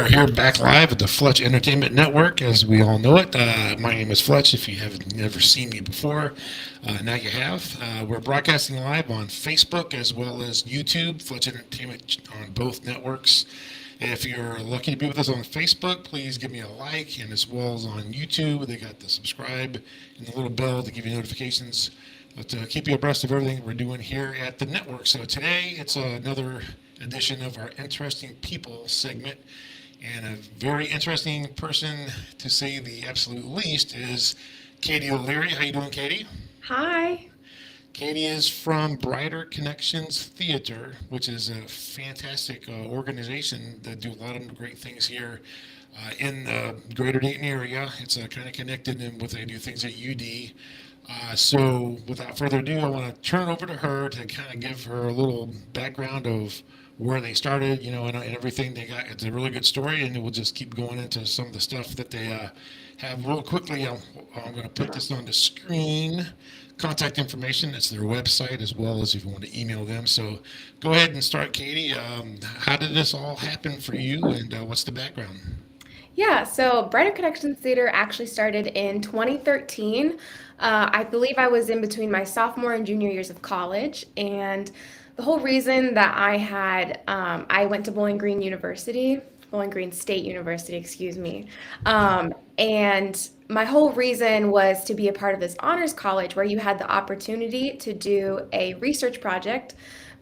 are here back live at the Fletch Entertainment Network, as we all know it. My name is Fletch. If you have never seen me before, now you have. We're broadcasting live on Facebook as well as YouTube, Fletch Entertainment on both networks. If you're lucky to be with us on Facebook, please give me a like, and as well as on YouTube, they got the subscribe and the little bell to give you notifications to keep you abreast of everything we're doing here at the network. So today it's another edition of our Interesting People segment, and a very interesting person, to say the absolute least, is Katie O'Leary. How you doing, Katie? Hi. Katie is from Brighter Connections Theater, which is a fantastic organization that do a lot of great things here in the greater Dayton area. It's kind of connected in with they do things at UD. So without further ado, I want to turn it over to her to kind of give her a little background of where they started, and everything they got. It's a really good story, and we'll just keep going into some of the stuff that they have real quickly. I'm going to put this on the screen. Contact information, that's their website, as well as if you want to email them. So go ahead and start, Katie. How did this all happen for you, and what's the background? Yeah, so Brighter Connections Theater actually started in 2013. I believe I was in between my sophomore and junior years of college, and the whole reason that I went to Bowling Green State University, excuse me, and my whole reason was to be a part of this honors college where you had the opportunity to do a research project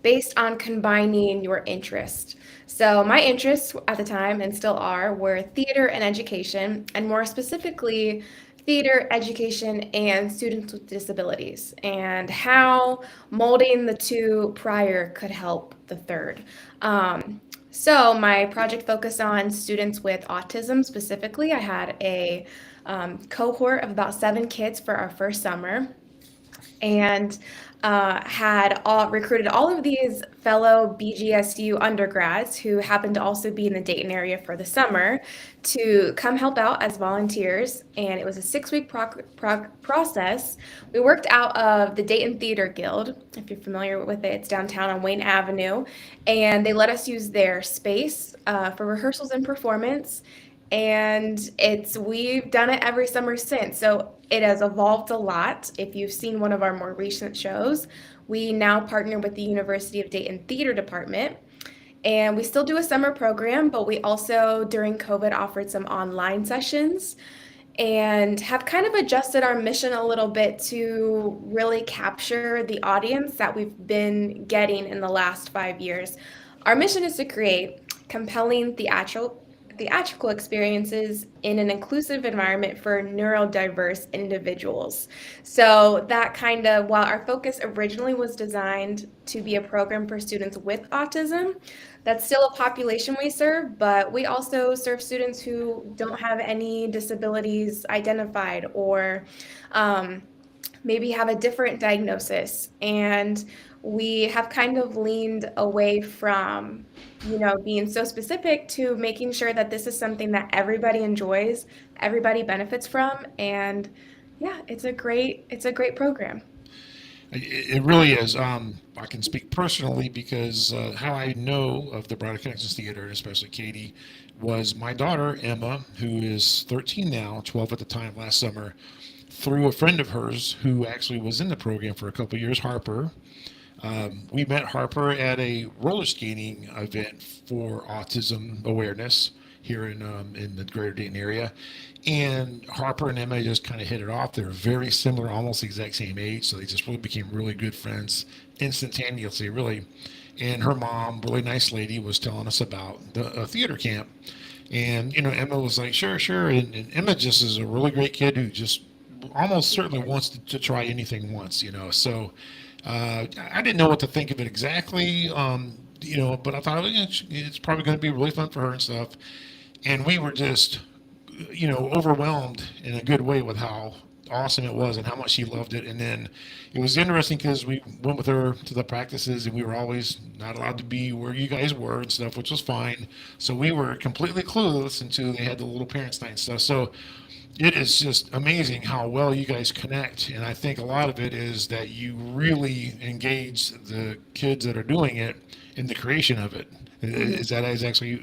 based on combining your interest. So my interests at the time and still are were theater and education, and more specifically, theater education and students with disabilities, and how molding the two prior could help the third. So my project focused on students with autism specifically. I had a cohort of about 7 kids for our first summer, and had recruited all of these fellow BGSU undergrads who happened to also be in the Dayton area for the summer to come help out as volunteers. And it was a 6-week process. We worked out of the Dayton Theater Guild. If you're familiar with it, it's downtown on Wayne Avenue. And they let us use their space for rehearsals and performance. And we've done it every summer since. So it has evolved a lot. If you've seen one of our more recent shows, we now partner with the University of Dayton Theater Department. And we still do a summer program, but we also, during COVID, offered some online sessions and have kind of adjusted our mission a little bit to really capture the audience that we've been getting in the last 5 years. Our mission is to create compelling theatrical experiences in an inclusive environment for neurodiverse individuals. So that kind of, while our focus originally was designed to be a program for students with autism, that's still a population we serve, but we also serve students who don't have any disabilities identified, or maybe have a different diagnosis. And we have kind of leaned away from, being so specific to making sure that this is something that everybody enjoys, everybody benefits from, and yeah, it's a great program. It really is. I can speak personally because how I know of the Brighter Connections Theater, and especially Katie, was my daughter, Emma, who is 13 now, 12 at the time last summer, through a friend of hers who actually was in the program for a couple of years, Harper. We met Harper at a roller skating event for autism awareness here in the greater Dayton area. And Harper and Emma just kind of hit it off. They're very similar, almost the exact same age. So they just really became really good friends instantaneously, really. And her mom, really nice lady, was telling us about the theater camp. And, Emma was like, sure, sure. And Emma just is a really great kid who just almost certainly wants to try anything once. So I didn't know what to think of it exactly, but I thought it's probably going to be really fun for her and stuff. And we were just, overwhelmed in a good way with how awesome it was and how much she loved it. And then it was interesting because we went with her to the practices, and we were always not allowed to be where you guys were and stuff, which was fine. So we were completely clueless until they had the little parents' night and stuff. So it is just amazing how well you guys connect, and I think a lot of it is that you really engage the kids that are doing it in the creation of it. Mhm. Is that is actually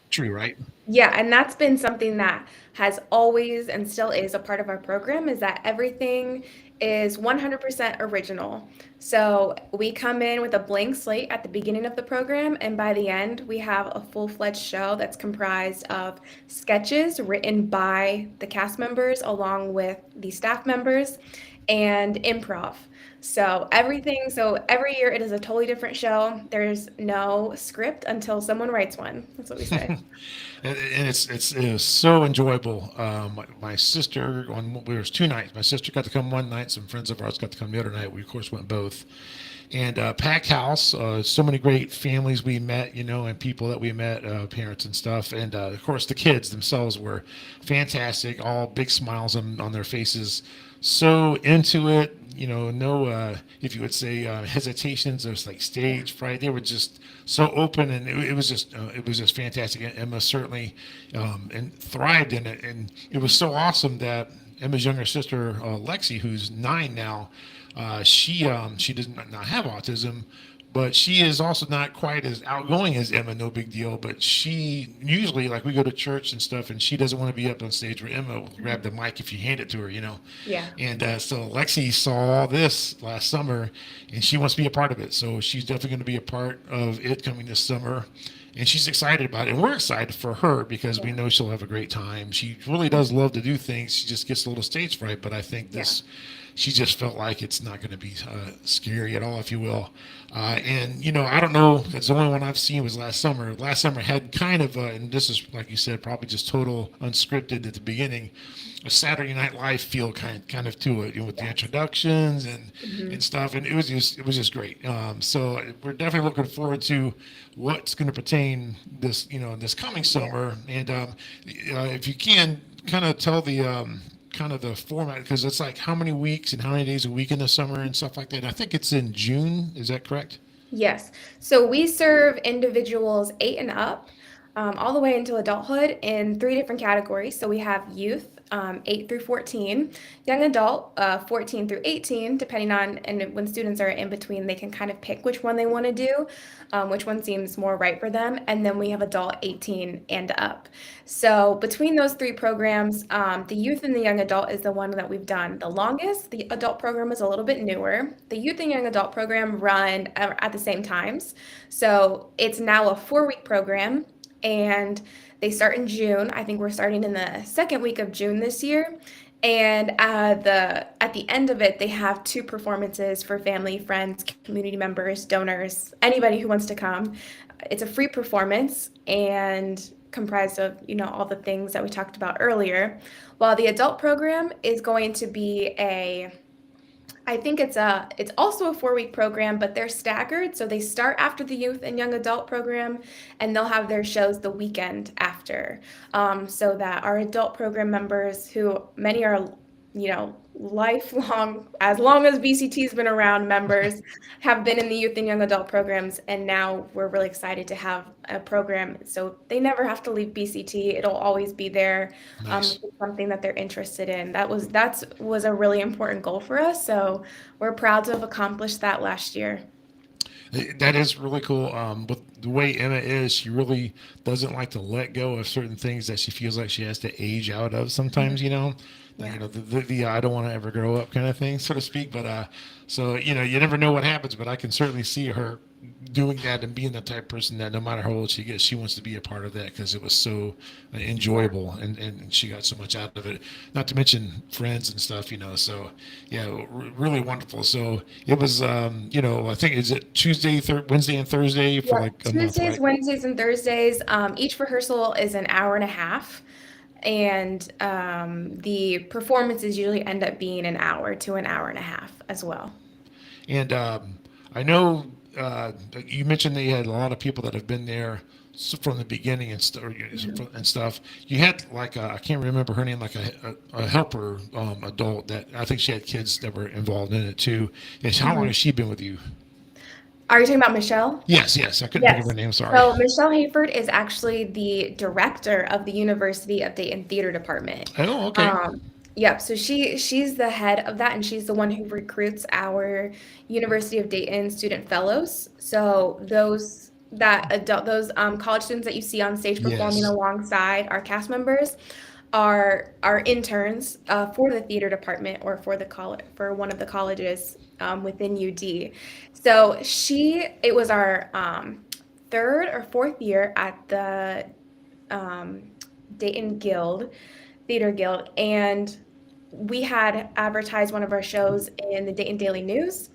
true, right? Yeah, and that's been something that has always and still is a part of our program is that everything is 100% original. So we come in with a blank slate at the beginning of the program, and by the end, we have a full-fledged show that's comprised of sketches written by the cast members along with the staff members and improv. So every year it is a totally different show. There's no script until someone writes one. That's what we say. And it was so enjoyable. My sister on there was 2 nights. My sister got to come one night. Some friends of ours got to come the other night. We of course went both, and packed house. So many great families we met, and people that we met, parents and stuff. And of course the kids themselves were fantastic. All big smiles on their faces. So into it, no, if you would say, hesitations. There was like stage fright. They were just so open, and it was just fantastic. And Emma certainly, and thrived in it, and it was so awesome that Emma's younger sister, Lexi, who's 9 now, she does not have autism, but she is also not quite as outgoing as Emma. No big deal. But she usually, like, we go to church and stuff, and she doesn't want to be up on stage where Emma will grab the mic if you hand it to her. Yeah. And so Lexi saw all this last summer, and she wants to be a part of it. So she's definitely going to be a part of it coming this summer. And she's excited about it. And we're excited for her because we Yeah. know she'll have a great time. She really does love to do things. She just gets a little stage fright. But I think Yeah. she just felt like it's not going to be scary at all, if you will. And I don't know. It's the only one I've seen was last summer. Last summer had kind of, and this is like you said, probably just total unscripted at the beginning, a Saturday Night Live feel kind of to it, with the Yes. introductions and Hmm. and stuff. And it was just great. So we're definitely looking forward to what's going to pertain this coming Yeah. summer. And if you can kind of tell kind of the format, because it's like how many weeks and how many days a week in the summer and stuff like that. And I think it's in June. Is that correct? Yes. So we serve individuals 8 and up, all the way into adulthood in three different categories. So we have youth, 8 through 14, young adult, 14 through 18, depending on, and when students are in between, they can kind of pick which one they want to do, which one seems more right for them. And then we have adult 18 and up. So between those three programs, the youth and the young adult is the one that we've done the longest. The adult program is a little bit newer. The youth and young adult program run at the same times. So it's now a 4 week program, and they start in June. I think we're starting in the second week of June this year. And at the end of it, they have two performances for family, friends, community members, donors, anybody who wants to come. It's a free performance and comprised of, all the things that we talked about earlier. While the adult program is going to be I think it's also a 4 week program, but they're staggered. So they start after the youth and young adult program, and they'll have their shows the weekend after, so that our adult program members, who many are, lifelong, as long as BCT's been around, members have been in the youth and young adult programs, and now we're really excited to have a program so they never have to leave BCT. It'll always be there, if Nice. it's something that they're interested in. That was a really important goal for us, so we're proud to have accomplished that last year. That is really cool. With the way Emma is, she really doesn't like to let go of certain things that she feels like she has to age out of sometimes, Yeah. the I don't want to ever grow up kind of thing, so to speak. But so you never know what happens, but I can certainly see her doing that and being the type of person that no matter how old she gets, she wants to be a part of that because it was so Yeah. enjoyable, and she got so much out of it. Not to mention friends and stuff. So yeah, really wonderful. So it was, I think is it Tuesday, Wednesday, and Thursday for Yep. like a month, Tuesdays, right? Wednesdays, and Thursdays. Each rehearsal is an hour and a half, and the performances usually end up being an hour to an hour and a half as well. And I know you mentioned that you had a lot of people that have been there from the beginning Mhm. and stuff. You had like I can't remember her name, like a helper adult that I think she had kids that were involved in it too. Yes, how long Mhm. has she been with you? Are you talking about Michelle? Yes, yes. I couldn't think of her Yes. name. Sorry. So Michelle Hayford is actually the director of the University of Dayton Theater Department. Oh, okay. Um, yep. So she's the head of that, and she's the one who recruits our University of Dayton student fellows. So those that adult those college students that you see on stage performing Yes. alongside our cast members are interns for the theater department or for the college for one of the colleges within UD. So it was our third or fourth year at the um, Dayton Guild, Theater Guild, and we had advertised one of our shows in the Dayton Daily News.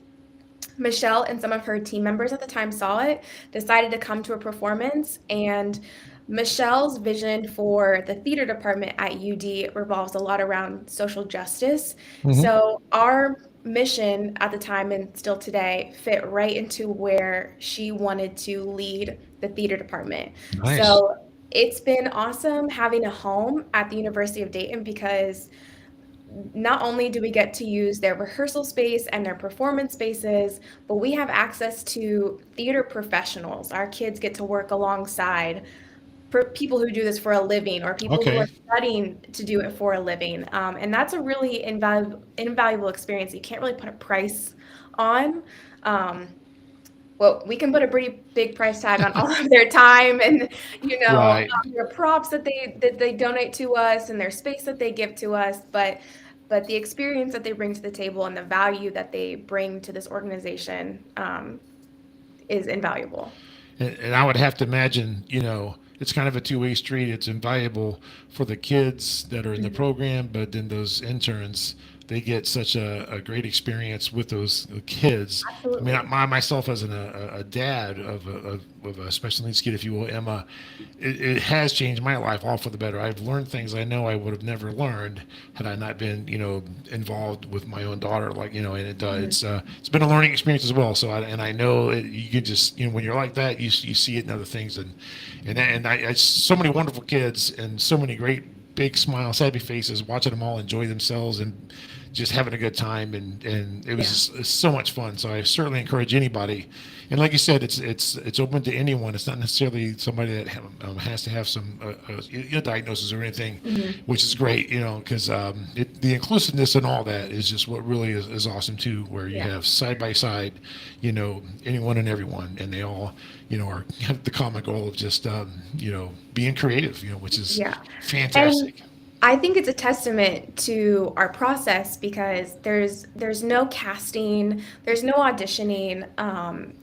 Michelle and some of her team members at the time saw it, decided to come to a performance, and Michelle's vision for the theater department at UD revolves a lot around social justice. Hmm. So our mission at the time and still today fit right into where she wanted to lead the theater department. Nice. So it's been awesome having a home at the University of Dayton because not only do we get to use their rehearsal space and their performance spaces, but we have access to theater professionals. Our kids get to work alongside for people who do this for a living or people who are Okay. studying to do it for a living. And that's a really invaluable experience. You can't really put a price on. Um, well, we can put a pretty big price tag on all of their time and Right. their props that they donate to us and their space that they give to us, but the experience that they bring to the table and the value that they bring to this organization is invaluable. And I would have to imagine, it's kind of a two-way street. It's invaluable for the kids that are in the Mhm. program, but then those interns, they get such a great experience with those kids. I mean, Absolutely. I myself as a dad of a special needs kid, if you will, Emma, it has changed my life all for the better. I've learned things I know I would have never learned had I not been, involved with my own daughter. Like, and Mhm. it's been a learning experience as well. So, I know you can just, when you're like that, you see it in other things, and so many wonderful kids and so many great big smiles, happy faces, watching them all enjoy themselves and just having a good time, and it was Yeah. just, it's so much fun. So I certainly encourage anybody, and like you said, it's open to anyone. It's not necessarily somebody that has to have some diagnosis or anything, Mhm. which is great, because the inclusiveness and all that is just what really is awesome too, where you Yeah. have side by side, anyone and everyone, and they all, are have the common goal of just being creative, which is Yeah. And fantastic. I think it's a testament to our process because there's no casting, there's no auditioning.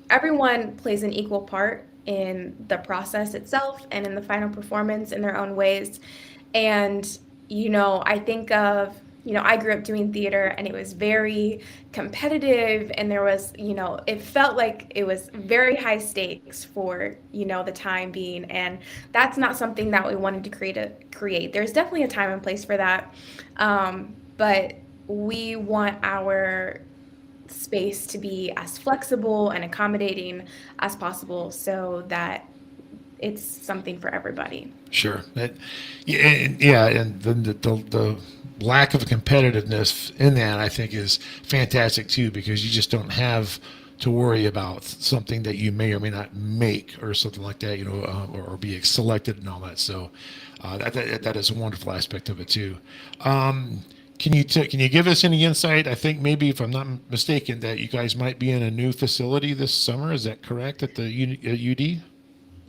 Everyone plays an equal part in the process itself and in the final performance in their own ways. And I think of, I grew up doing theater and it was very competitive and there was, it felt like it was very high stakes for, the time being. And that's not something that we wanted to create. There's definitely a time and place for that. But we want our space to be as flexible and accommodating as possible so that it's something for everybody. Sure. Yeah, and then the lack of competitiveness in that, I think, is fantastic too, because you just don't have to worry about something that you may or may not make or something like that, or be selected and all that. So that is a wonderful aspect of it too. Um, can you give us any insight? I think maybe, if I'm not mistaken, that you guys might be in a new facility this summer. Is that correct at the UD?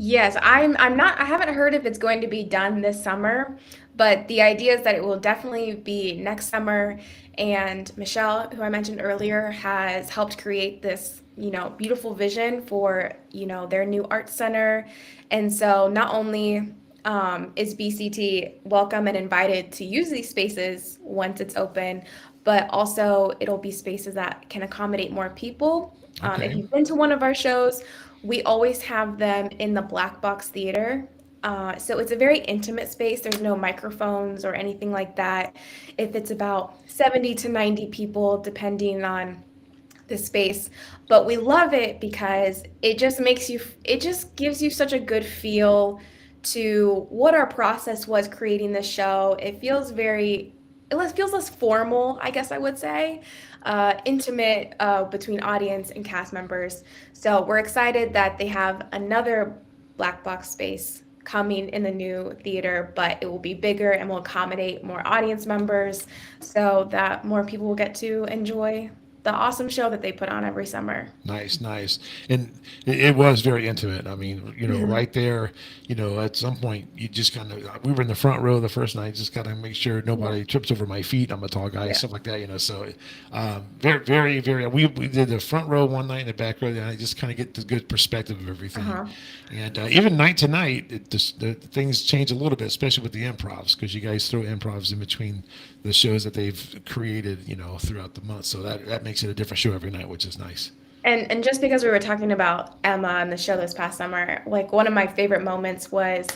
Yes, I haven't heard if it's going to be done this summer, but the idea is that it will definitely be next summer. And Michelle, who I mentioned earlier, has helped create this, beautiful vision for, their new art center. And so not only is BCT welcome and invited to use these spaces once it's open, but also it'll be spaces that can accommodate more people. If Okay. you've been to one of our shows, we always have them in the black box theater. So it's a very intimate space. There's no microphones or anything like that. If it's about 70 to 90 people, depending on the space, but we love it because it just gives you such a good feel to what our process was creating this show. It feels less formal, I guess I would say, intimate between audience and cast members. So we're excited that they have another black box space coming in the new theater, but it will be bigger and will accommodate more audience members so that more people will get to enjoy the awesome show that they put on every summer. Nice, nice. And it was very intimate. I mean, Mhm. right there, at some point, you just kind of, we were in the front row the first night, just got to make sure Yeah. nobody trips over my feet. I'm a tall guy, Yeah. stuff like that, So, very, very, very, we did the front row one night and the back row, and I just kind of get the good perspective of everything. Uh-huh. And even night to night, the things change a little bit, especially with the improvs, because you guys throw improvs in between the shows that they've created, throughout the month. So that makes it a different show every night, which is nice. And just because we were talking about Emma and the show this past summer, like one of my favorite moments was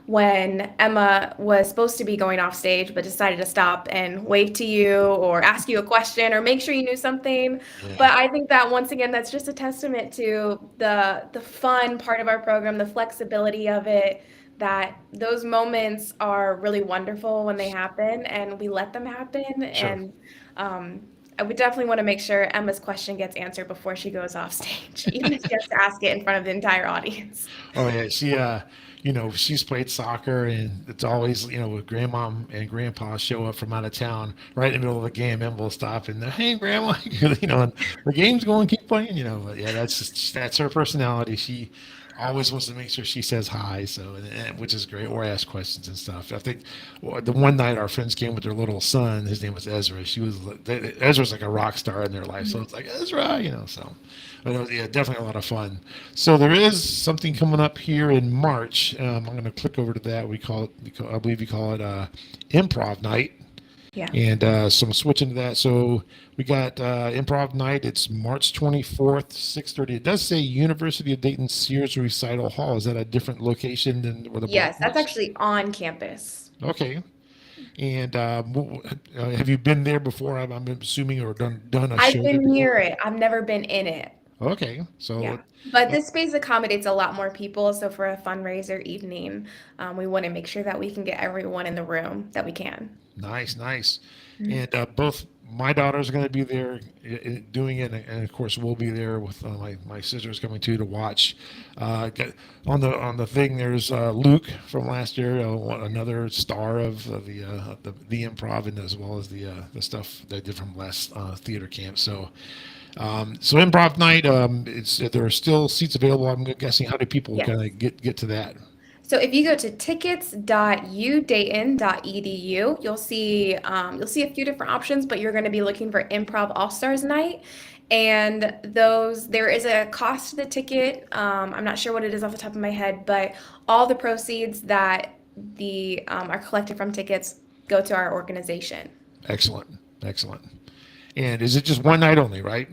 when Emma was supposed to be going off stage but decided to stop and wave to you or ask you a question or make sure you knew something. Yeah, But I think that once again that's just a testament to the fun part of our program, the flexibility of it, that those moments are really wonderful when they happen and we let them happen. sure. And um, I would definitely want to make sure Emma's question gets answered before she goes off stage, even if she has to ask it in front of the entire audience. Oh yeah, she's played soccer, and it's always, with grandma and grandpa show up from out of town right in the middle of the game, and we'll stop and hey, grandma, and the game's going, keep playing, But yeah, that's her personality. She always wants to make sure she says hi, so which is great, or ask questions and stuff. I think the one night our friends came with their little son. His name was Ezra. Ezra's like a rock star in their life, so it's like Ezra, So, but it was, yeah, definitely a lot of fun. So there is something coming up here in March. I'm going to click over to that. I believe you call it Improv Night. Yeah. And so I'm switching to that. So we got Improv Night. It's March 24th, 6:30. It does say University of Dayton Sears Recital Hall. Is that a different location than where the block Yes, that's was? actually on campus. Okay. And have you been there before? I'm assuming, or done a I've show there been before? near it. I've never been in it. Okay. Yeah. So But uh, this space accommodates a lot more people. So for a fundraiser evening, we want to make sure that we can get everyone in the room that we can. nice, nice. Mhm. And both my daughters are going to be there doing it, and of course we'll be there with my sisters coming too to watch. On the thing, there's Luke from last year, another star of the improv, and as well as the stuff they did from last theater camp. So improv night, there are still seats available. I'm guessing, how do people kind Yes. of get to that? So if you go to tickets.udayton.edu, you'll see a few different options, but you're going to be looking for Improv All Stars Night, and those there is a cost to the ticket. I'm not sure what it is off the top of my head, but all the proceeds that the are collected from tickets go to our organization. Excellent, excellent. And is it just one night only, right?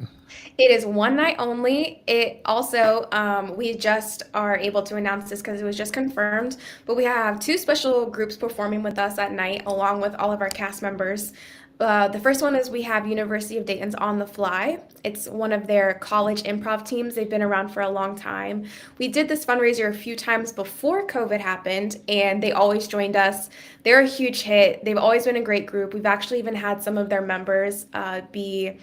It is one night only. It also, we just are able to announce this because it was just confirmed, but we have two special groups performing with us at night, along with all of our cast members. The first one is we have University of Dayton's On the Fly. It's one of their college improv teams. They've been around for a long time. We did this fundraiser a few times before COVID happened, and they always joined us. They're a huge hit. They've always been a great group. We've actually even had some of their members be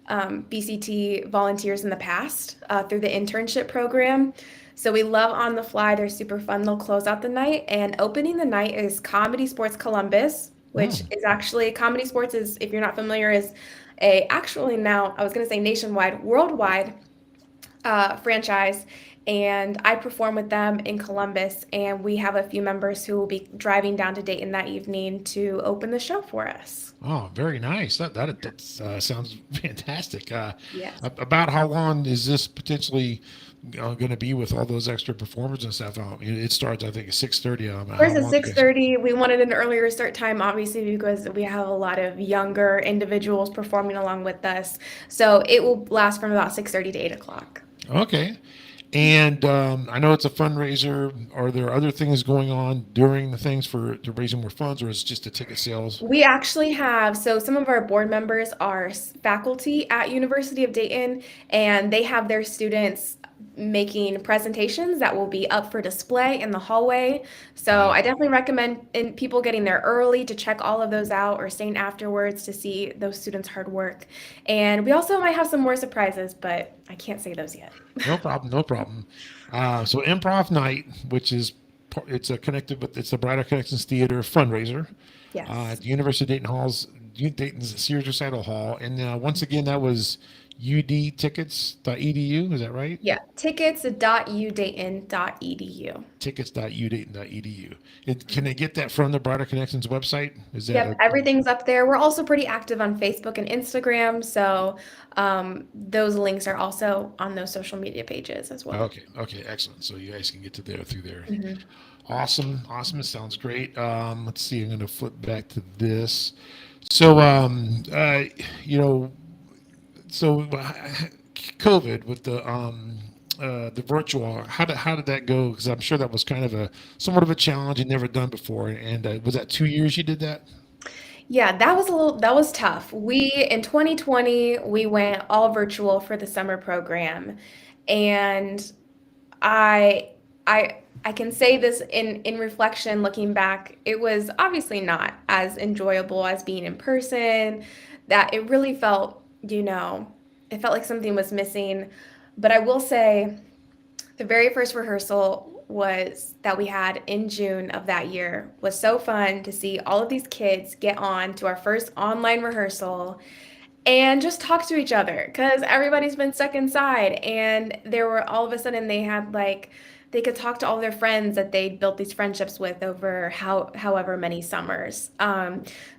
BCT volunteers in the past through the internship program. So we love On the Fly. They're super fun. They'll close out the night. And opening the night is Comedy Sports Columbus, which Hmm. is actually Comedy Sports is, if you're not familiar, is a actually now I was going to say nationwide, worldwide franchise. And I perform with them in Columbus, and we have a few members who will be driving down to Dayton that evening to open the show for us. Oh, very nice. That sounds fantastic. Yes. About how long is this potentially going to be with all those extra performers and stuff? It starts, I think, at 6:30. How Ours is long do you guys? 6:30. We wanted an earlier start time, obviously, because we have a lot of younger individuals performing along with us. So it will last from about 6:30 to 8 o'clock. Okay. And I know it's a fundraiser. Are there other things going on during the things to raising more funds, or is it just the ticket sales? We actually have, so some of our board members are faculty at University of Dayton, and they have their students making presentations that will be up for display in the hallway. So I Nice. definitely recommend people getting there early to check all of those out or staying afterwards to see those students' hard work. And we also might have some more surprises, but I can't say those yet. No problem. No problem. So improv night, which is it's a connected with it's the Brighter Connections Theater fundraiser at Yes. the University of Dayton's Sears Recital Hall, and once again that was udtickets.edu. Is that right? Yeah, tickets.udayton.edu. Tickets.udayton.edu. Can they get that from the Broader Connections website? Is that Yep, everything's up there. We're also pretty active on Facebook and Instagram, so those links are also on those social media pages as well. okay? Okay, excellent. So you guys can get to there through there. Mhm. Awesome, awesome. It sounds great. Let's see. I'm going to flip back to this. So, you know, so COVID with the virtual. How did that go? Because I'm sure that was kind of a somewhat of a challenge you'd never done before. And was that 2 years you did that? Yeah, that was tough. We in 2020, we went all virtual for the summer program. And I I can say this in reflection, looking back, it was obviously not as enjoyable as being in person, that it really felt, it felt like something was missing. But I will say the very first rehearsal was that we had in June of that year was so fun to see all of these kids get on to our first online rehearsal and just talk to each other because everybody's been stuck inside. And there were all of a sudden they had like they could talk to all their friends that they'd built these friendships with over however many summers.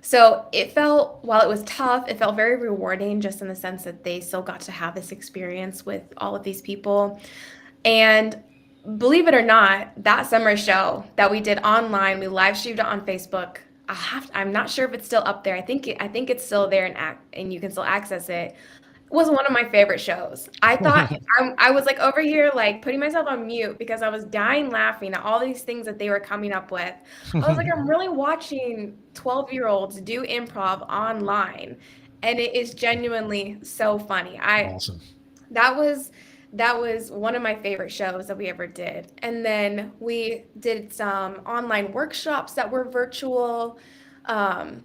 So it felt, while it was tough, it felt very rewarding just in the sense that they still got to have this experience with all of these people. And believe it or not, that summer show that we did online, we live streamed it on Facebook. I'm not sure if it's still up there. I think it's still there and you can still access it. It was one of my favorite shows. I thought I was like over here like putting myself on mute because I was dying laughing at all these things that they were coming up with. I was like, I'm really watching 12-year-olds do improv online, and it is genuinely so funny. I Awesome. that was that was one of my favorite shows that we ever did. And then we did some online workshops that were virtual, um,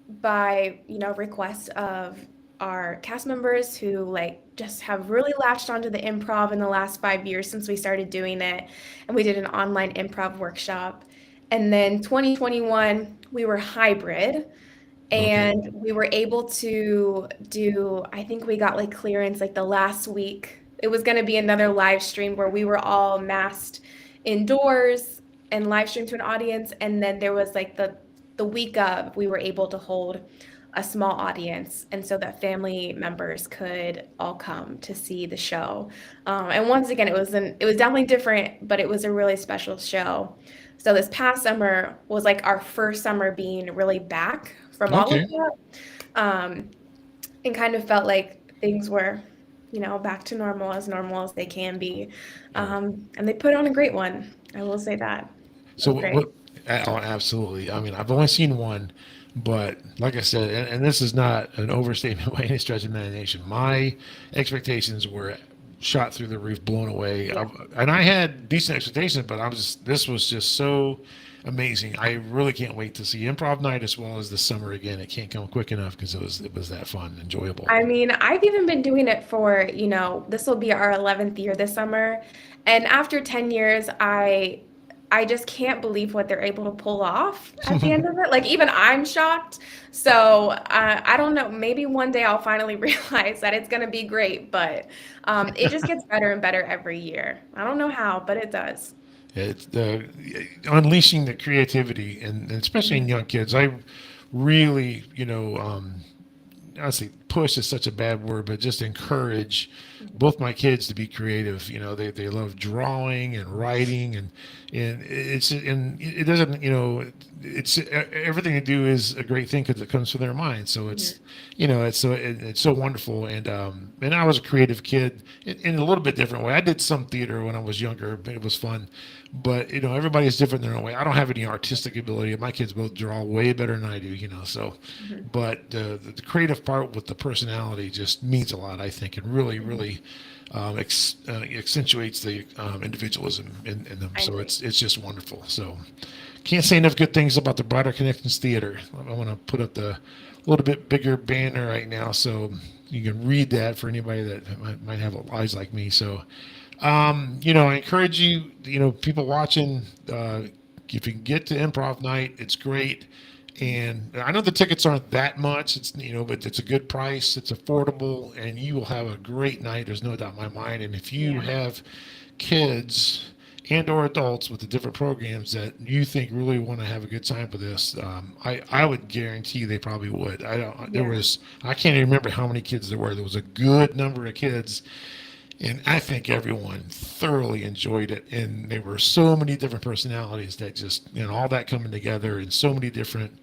by, request of our cast members who like just have really latched onto the improv in the last 5 years since we started doing it. And we did an online improv workshop. And then 2021, we were hybrid Okay. and we were able to do, I think we got like clearance like the last week. It was going to be another live stream where we were all masked indoors and live streamed to an audience. And then there was like the week of, we were able to hold a small audience, and so that family members could all come to see the show. And once again, it was definitely different, but it was a really special show. So this past summer was like our first summer being really back from all of Okay. that, um, and kind of felt like things were, back to normal as they can be. Right. And they put on a great one. I will say that. It So was what? great. Oh, absolutely. I mean, I've only seen one, but like I said, and this is not an overstatement by any stretch of imagination. My expectations were shot through the roof, blown away, Yeah. and I had decent expectations, but I was just this was just so amazing. I really can't wait to see improv night as well as the summer again. It can't come quick enough because it was that fun, enjoyable. I mean, I've even been doing it for, this will be our 11th year this summer. And after 10 years, I just can't believe what they're able to pull off at the end of it. Like even I'm shocked. So I don't know. Maybe one day I'll finally realize that it's going to be great, but it just gets better and better every year. I don't know how, but it does. It's the unleashing the creativity and especially in Mhm. young kids. I really, honestly, push is such a bad word, but just encourage both my kids to be creative. They love drawing and writing and it doesn't, it's everything they do is a great thing because it comes from their mind. So Mhm. it's so wonderful. And I was a creative kid in a little bit different way. I did some theater when I was younger, but it was fun. But everybody is different in their own way. I don't have any artistic ability. My kids both draw way better than I do. So Mhm. but the creative part with the personality just means a lot, I think, and really, Mhm. really accentuates the individualism in them. I So agree. it's just wonderful. So can't say enough good things about the Broader Connections Theater. I want to put up the little bit bigger banner right now so you can read that for anybody that might have eyes like me. So I encourage you, people watching, if you can get to improv night, it's great. And I know the tickets aren't that much. It's but it's a good price. It's affordable, and you will have a great night. There's no doubt in my mind. And if you Yeah. have kids and or adults with the different programs that you think really want to have a good time with this, I would guarantee they probably would. I don't. There Yeah. was I can't even remember how many kids there were. There was a good number of kids, and I think everyone thoroughly enjoyed it. And there were so many different personalities that just all that coming together, and so many different,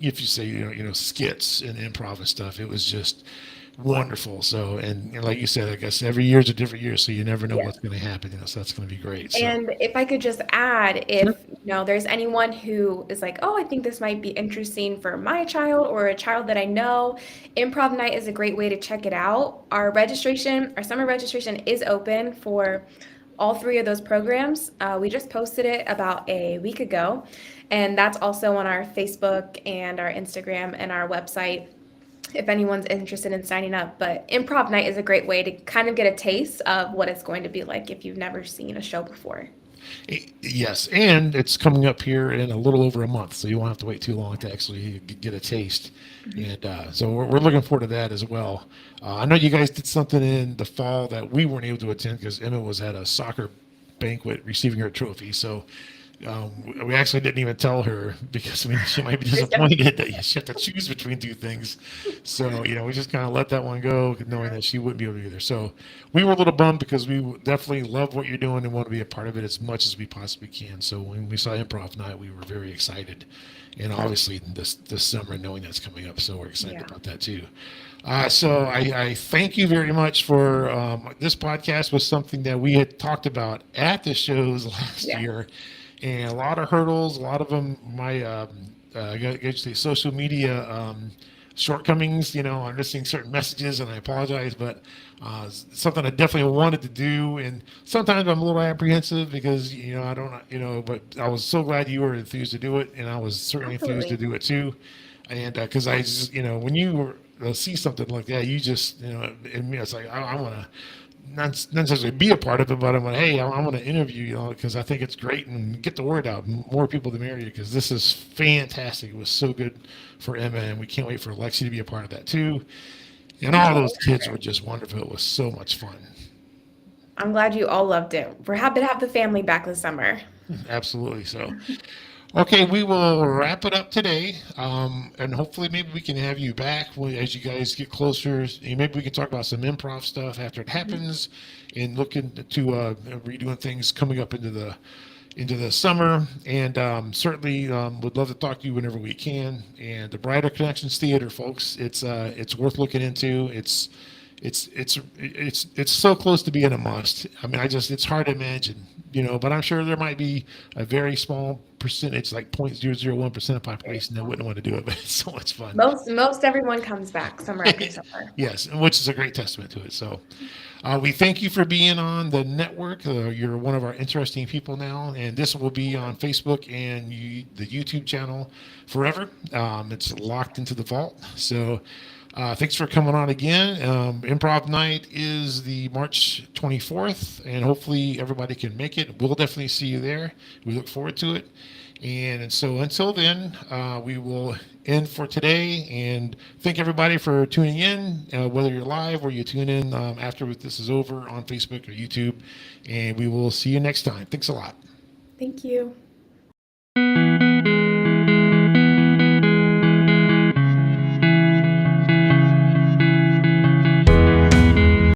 if you say skits and improv and stuff. It was just wonderful. So and like you said, I guess every year is a different year, so you never know Yeah. what's going to happen. So that's going to be great. So And if I could just add, sure. if there's anyone who is like, oh, I think this might be interesting for my child or a child that I know, Improv Night is a great way to check it out. Our summer registration is open for all three of those programs. We just posted it about a week ago, and that's also on our Facebook and our Instagram and our website if anyone's interested in signing up. But Improv Night is a great way to kind of get a taste of what it's going to be like if you've never seen a show before. Yes, and it's coming up here in a little over a month, so you won't have to wait too long to actually get a taste. Mhm. And so we're looking forward to that as well. I know you guys did something in the fall that we weren't able to attend because Emma was at a soccer banquet receiving her trophy. So we actually didn't even tell her because she might be disappointed that she have to choose between two things. So we just kind of let that one go, knowing that she wouldn't be able to be there. So we were a little bummed because we definitely love what you're doing and want to be a part of it as much as we possibly can. So when we saw Improv Night, we were very excited, and obviously this summer, knowing that's coming up, so we're excited Yeah. about that too. So I thank you very much for this podcast was something that we had talked about at the shows last Yeah. year, and a lot of hurdles, a lot of them my I gotta say social media shortcomings. I'm missing certain messages, and I apologize, but something I definitely wanted to do. And sometimes I'm a little apprehensive because I don't but I was so glad you were enthused to do it, and I was certainly enthused to Absolutely. do it too. And because I just when you see something like that, you just in me, it's like I want to not necessarily be a part of it, but I'm like, hey, I want to interview you, because I think it's great and get the word out. More people to marry you because this is fantastic. It was so good for Emma, and we can't wait for Lexi to be a part of that too. And Thank all you. those kids were just wonderful. It was so much fun. I'm glad you all loved it. We're happy to have the family back this summer. Absolutely. So, okay, we will wrap it up today, and hopefully maybe we can have you back as you guys get closer. Maybe we can talk about some improv stuff after it happens, and look into redoing things coming up into the summer. And certainly would love to talk to you whenever we can. And the Brighter Connections Theater, folks, it's worth looking into. It's so close to being a must. I mean, it's hard to imagine, but I'm sure there might be a very small percentage, like 0.001% of population that wouldn't want to do it, but it's so much fun. Most everyone comes back summer after summer. Yes, which is a great testament to it. So we thank you for being on the network. You're one of our interesting people now, and this will be on Facebook and the YouTube channel forever. It's locked into the vault. So thanks for coming on again. Improv Night is the March 24th, and hopefully everybody can make it. We'll definitely see you there. We look forward to it. And so until then, we will end for today. And thank everybody for tuning in, whether you're live or you tune in after this is over on Facebook or YouTube. And we will see you next time. Thanks a lot. Thank you.